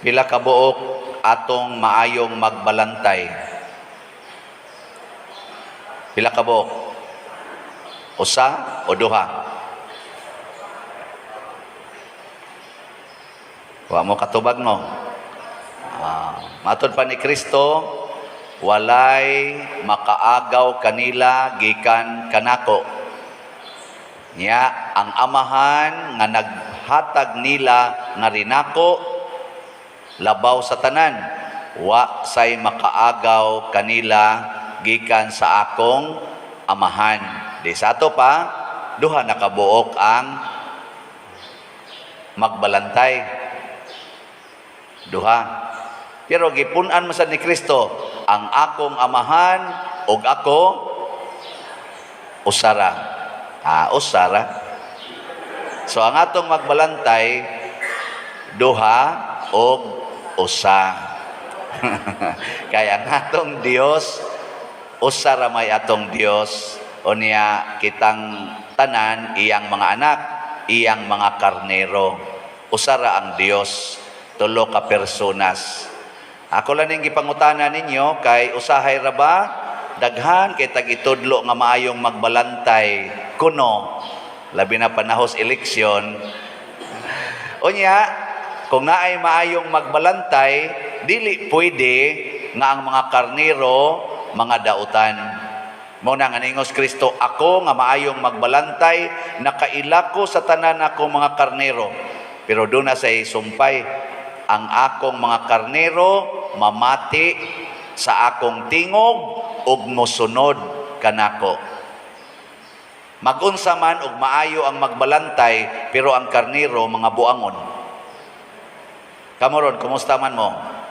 Pila ka buok atong maayong magbalantay? Pila ka buok? Usa o duha? Wa mo katubag no? Matod pa ni Kristo, walay makaagaw kanila gikan kanako. Niya ang amahan nga naghatag nila nga rinako labaw sa tanan, wa say makaagaw kanila gikan sa akong amahan. Di sa ato pa, duha na kabuok ang magbalantay. Duha. Pero gipunan man sa ni Kristo, ang akong amahan ug ako usara. Usara. So ang atong magbalantay duha ug usa. Kaya ang atong Dios usara may atong Dios, o niya kitang tanan iyang mga anak, iyang mga karnero. Usara ang Dios, tulo ka personas. Ako lang ning gipangutana ninyo kay usahay ra ba daghan kay tag-itudlo nga maayong magbalantay kuno labi na panahos eleksyon. Unya, kung naay maayong magbalantay, dili pwede nga ang mga karnero mga dautan. Mao na nga ningos Kristo, ako nga maayong magbalantay, nakaila ko sa tanan akong mga karnero. Pero doon na say sumpay, ang akong mga karnero mamati sa akong tingog ug mosunod kanako. Magunsa man og maayo ang magbalantay, pero ang karnero mga buangon. Kamoron, kumusta man mo?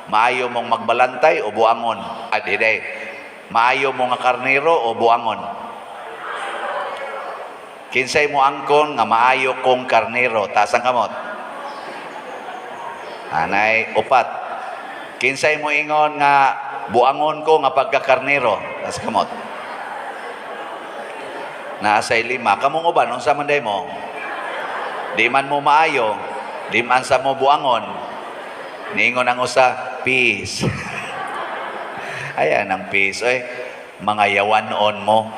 Maayo mong magbalantay o buangon? Diday. Maayo mo nga karnero o buangon? Kinsay mo angkon nga maayo kong karnero? Tasang kamot. Anay, upat. Kinsay mo ingon nga buangon ko nga pagkakarnero? Tasang kamot. Naasay lima. Kamong uban, unsa man day mo? Di man mo maayo, di man sa mo buangon. Niingon ang usa, peace. Ayan ang peace. Oy, mga yawanon mo.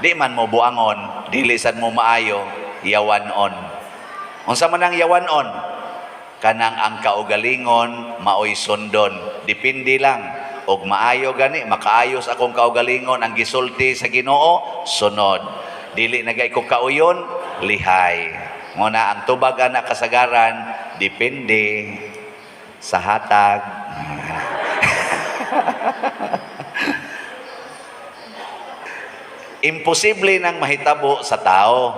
Di man mo buangon, dili sad mo maayo, yawanon. Unsa man ang yawanon? Kanang ang kaugalingon maoy sundon. Dipindi lang. Og maayo gani, makaayos akong kaugalingon, ang gisulti sa Ginoo, sunod. Dili nagay ko kauyon, lihay. Muna ang tubag anak kasagaran, depende sa hatag. Imposible nang mahitabo sa tao,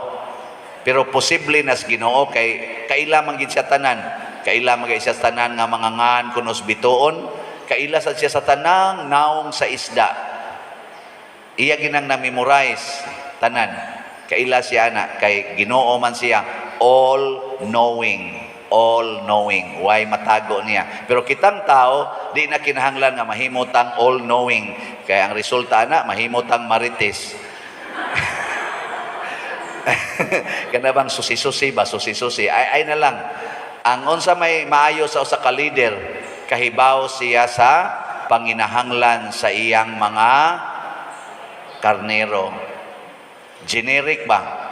pero posible nas Ginoo kay kaila man gid siya tanan. Kaila man gid siya tanan nga mangangan kunos bituon. Kaila sad siya sa tanang naong sa isda. Iya ginang na-memorize tanan. Kaila siya na kay Ginoo man siya all knowing. Why matago niya. Pero kitang tao, di na kinahanglan nga mahimutang all knowing. Kaya ang resulta na mahimutang marites. Kana bang susi-susi ba? Susi-susi. Ay na lang. Ang unsa may maayo sa usa ka leader, kahibaw siya sa panginahanglan sa iyang mga karnero. Generic ba?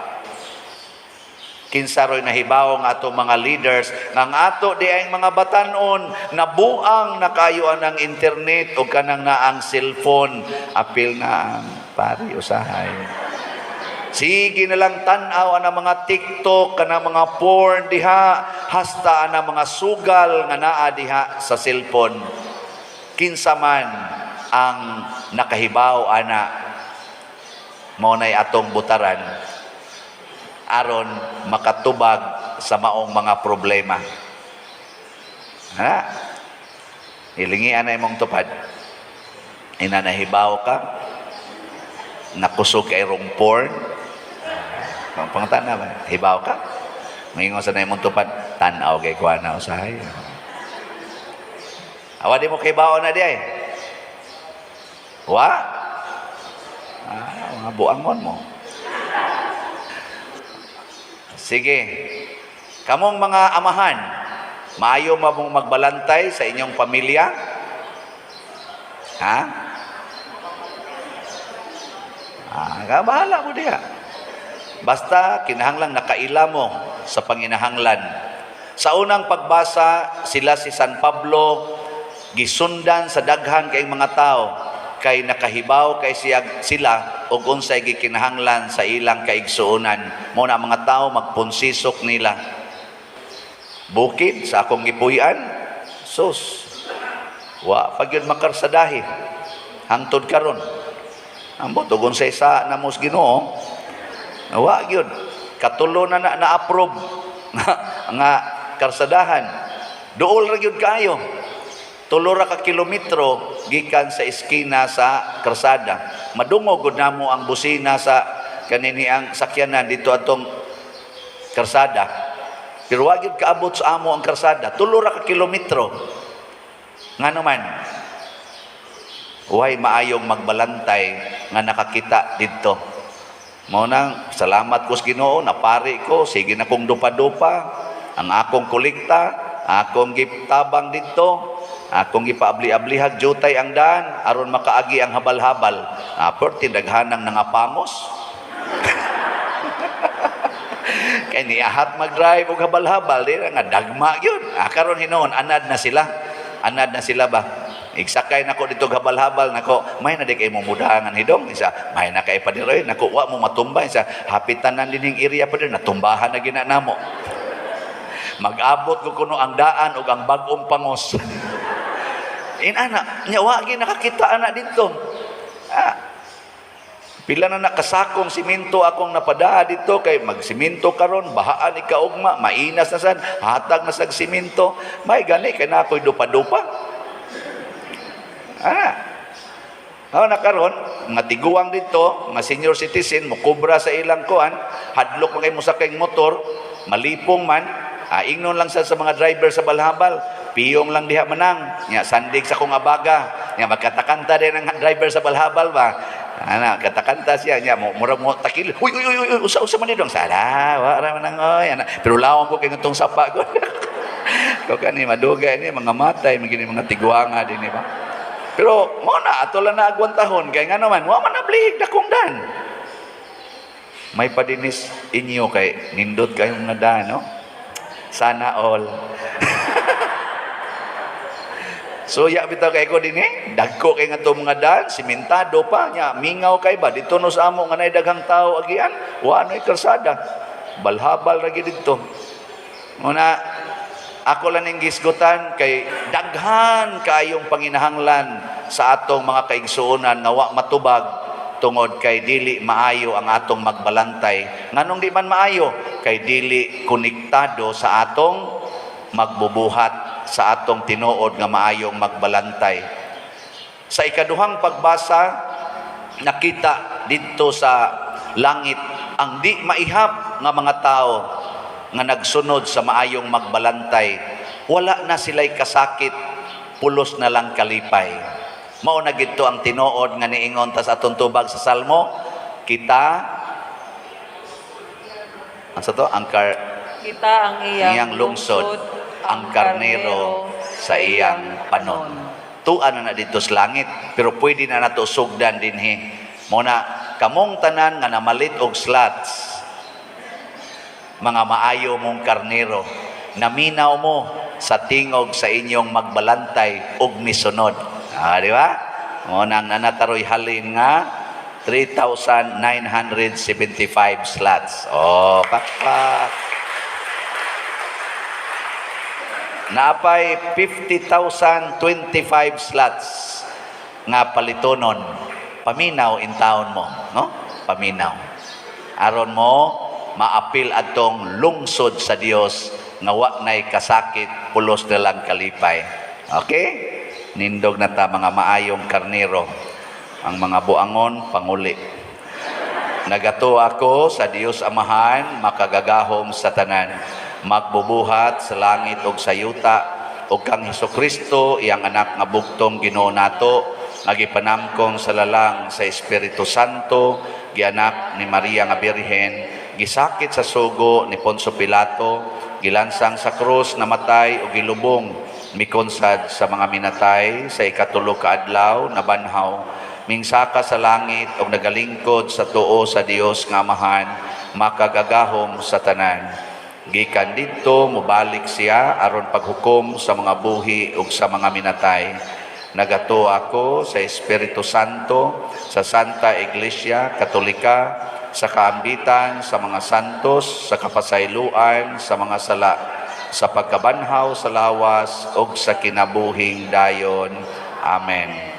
Kinsa roy nahibaw nga ato mga leaders nga ato di ay mga batanon nabuang na kayo ang internet o kanang naang cellphone. Apil na ang pari usahay. Sige na lang tanaw ang mga TikTok, kanang mga porn diha, hasta ang mga sugal nga naa diha sa cellphone. Kinsa man ang nakahibaw ana, mao nay atong butaran aron makatubag sa maong mga problema. Ilingi ana imong tupad. Ina nahibaw ka, nakusog kay rong porn. Pangtana ba? Hibaw ka? Mayingon sa na imong tupad, tanaw kay kuha na usahay. Awa di mo kay baon na di ay. Wa? Mga buangon mo. Sige. Kamong mga amahan, Maayo ba mong magbalantay sa inyong pamilya? Ha? Bahala mo diha. Basta kinahanglan nakaila mo sa panginahanglan. Sa unang pagbasa, sila si San Pablo gisundan sa daghan kay mga tao kay nakahibaw kay sila og unsay gikinahanglan sa ilang kaigsuonan. Mo na mga tao magpunsisok nila. Bukid sa akong gipuy-an, sus. Wa pag yun makarsadahi. Hangtod karon. Ambot og unsay sa namos Ginoo. Wa gyud. Katulo na na-approve nga karsadahan. Duol ra gyud kayo. 3 ra ka kilometro gikan sa eskina sa karsada. Madungog gud namo ang busina sa kanini ang sakyanan dito atong karsada. Pero wa gyud kaabot sa amo ang karsada. 3 ra ka kilometro. Ngano man? Uhay maayong magbalantay nga nakakita dito. Mao nang salamat ko sa Ginoo, napari ko, sige na kong dupa-dupa, ang akong kolekta, akong gitabang dito, akong gipaabli-ablihag jutay ang daan, aron makaagi ang habal-habal. Perti daghanang nangapamos. Kaya niyahat mag-drive og habal-habal, di nga dagma yun. Karon hinoon, anad na sila ba? Igsakay nako dito habal-habal nako, may na di kay mo mudahangan hidong isa, may na kay padiroy nako wa mo matumba isa, hapitanan dining area pa din natumbahan na ginanamo. Mag-abot ko kuno ang daan ug ang bag-ong pangos. Inana, nya wa gi nakakita ana dito. Pila na nakasakong simento akong napada dito kay magsimento karon bahaan ikaugma, mainas na sad, hatag na sag simento. May gani kay na ako'y dupa-dupa. Na karon nga tiguang dito, nga senior citizen mo kubra sa ilang kuan, hadlok magay mo sa kay motor, malipong man, ingnon lang sa mga driver sa balhabal, piyong lang diha manang, nya sandig sa kong abaga, nya magkatakanta din ang driver sa balhabal ba. Katakanta siya nya mura mo takil. Uy usa man didong sala, wa ra man oy. Pero lawang ko kay ngutong sapa ko. Ko kani madugay ni mga matay magini mga tiguanga din ba. Pero mo na ato lang na agwantahon kay ngano man wa man nablihig dakong dan. May padinis inyo kay nindot kayong nada no. Sana all. So ya bitaw kay ko dinhi, dagko kay ngadto mga dan, simentado pa nya, mingaw kay ba dito no sa amo nga nay daghang tawo agian, wa noy karsada. Balhabal ra gid dito. Muna ako lang ning gisgutan kay daghan kayong panginahanglan sa atong mga kaigsuonan nga wa matubag tungod kay dili maayo ang atong magbalantay. Nganong di man maayo? Kay dili konektado sa atong magbubuhat sa atong tinuod nga maayong magbalantay. Sa ikaduhang pagbasa, nakita dito sa langit ang di maihap nga mga tao nga nagsunod sa maayong magbalantay. Wala na sila'y kasakit, pulos na lang kalipay. Mao na gito ang tinuod nga niingon ta sa atong tubag sa Salmo, kita kita ang iyang lungsod, ang karnero sa iyang panon. Tuan na dito sa langit, pero pwede na nato sugdan dinhi. Muna kamong tanan nga namalit og slots, mga maayo mong karnero, naminaw mo sa tingog sa inyong magbalantay og misunod. Di ba? Muna nanataroy halin nga 3,975 slots. Pakpak. Naapay 50,025 slots nga palitonon. Paminaw in town mo, no? Paminaw. Aron mo maapil atong lungsod sa Dios nga wa nay kasakit, pulos na lang kalipay. Okay? Nindog na ta mga maayong karnero. Ang mga buangon panguli. Nagato ako sa Dios Amahan, makagagahom sa tanan. Magbubuhat sa langit og sa yuta og kang Hesukristo iyang anak nga bugtong Ginoo nato nagipanamkong sa lalang sa Espiritu Santo gianak ni Maria nga Birhen gisakit sa sugo ni Poncio Pilato gilansang sa krus, namatay o gilubong, mikonsad sa mga minatay, sa ikatulo ka adlaw nabanhaw, mingsaka sa langit o nagalingkod sa tuo sa Dios nga Amahan, makagagahom sa tanan. Gikan didto mobalik siya aron paghukom sa mga buhi ug sa mga minatay. Nagato ako sa Espiritu Santo, sa Santa Iglesia Katolika, sa kaambitan sa mga santos, sa kapasayloan sa mga sala, sa pagkabanhaw sa lawas ug sa kinabuhing dayon. Amen.